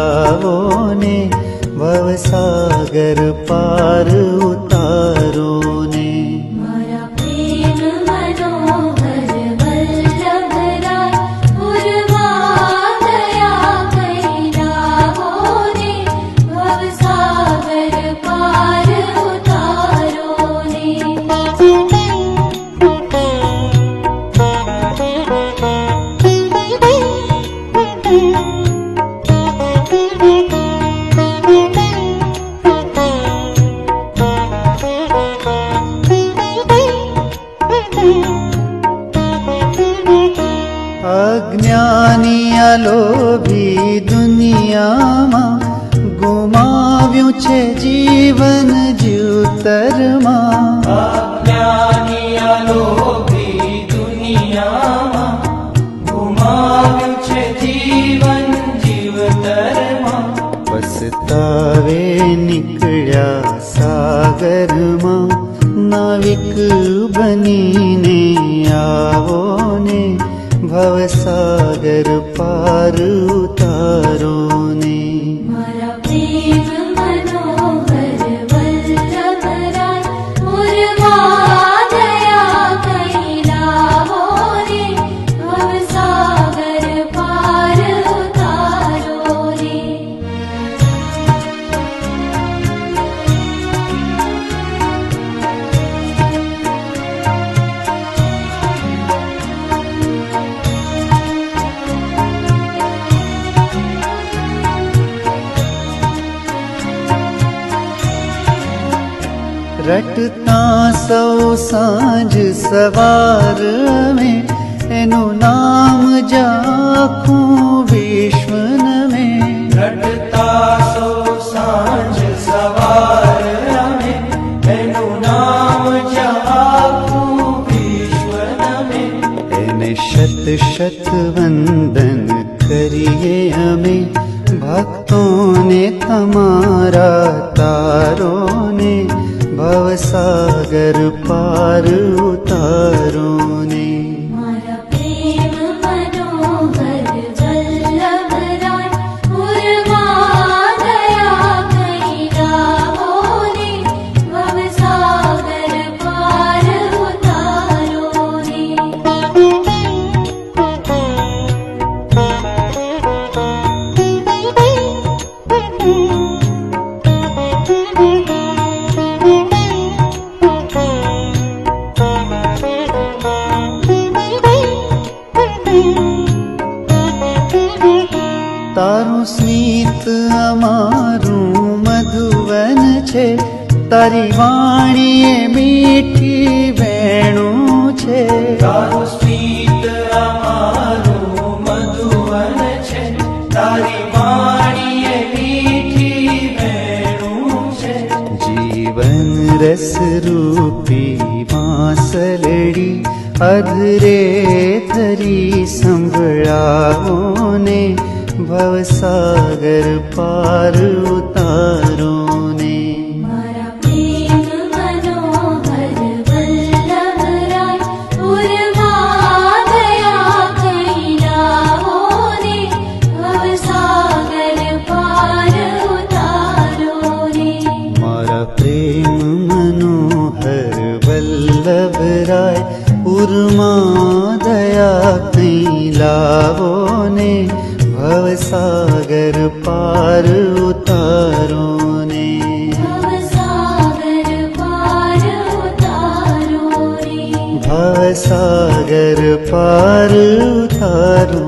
લાવો ને ભવસાગર પાર ઉતારો ને. મારા પ્રેમ મનોહર વલ્લભરાય પૂર્વા દયા કરી લાવો ને ભવસાગર પાર ઉતારો ને. અજ્ઞાની અલોભી દુનિયામાં ગુમાવ્યું છે જીવન જીવતરમાં. અજ્ઞાની અલોભી દુનિયામાં ગુમાવ્યું છે જીવન જીવતરમાં. પસ્તાવે નીકળ્યા સાગરમાં નાવિક બનીને આવો ને ભવસાગર પાર ઉતારો ને. મારા પ્રેમ મનોહર વલ્લભરાય પૂર્વા દયા કરી લાવો ને ભવસાગર પાર ઉતારો ને. રટતા સૌ સાંજ સવાર में એનું નામ જાખું વિશ્વ में. રટતા સૌ સાંજ સવાર અમે એનું નામ જાખું વિશ્વ નમે. એને શત શત વંદન કરીએ અમે ભક્તોને તમારા તારો ને ભવસાગર પાર ઉતારો ને. મારા પ્રેમ મનોહર વલ્લભરાય પૂર્વા દયા કરી લાવો ને ભવસાગર પાર ઉતારો ને. તારું સ્મિત અમારું મધુવન છે, તારી વાણીએ મીઠી વેણું છે. તારું સ્મિત અમારું મધુવન છે, તારી વાણીએ મીઠી વેણું છે. જીવન રસ રૂપી વાંસલડી અધરે ધરી સંભળાવો ને ભવસાગર પાર ઉતારો ને. મારા પ્રેમ મનોહર વલ્લભરાય પૂર્વા દયા કરી લાવો ને ભવસાગર પાર ઉતારો ને. મારા પ્રેમ મનોહર વલ્લભરાય પૂર્માં દયા કઈ લાવો ને ભવસાગર પાર ઉતારો ને. ભવસાગર પાર ઉતારો ને. ભવસાગર પાર ઉતારો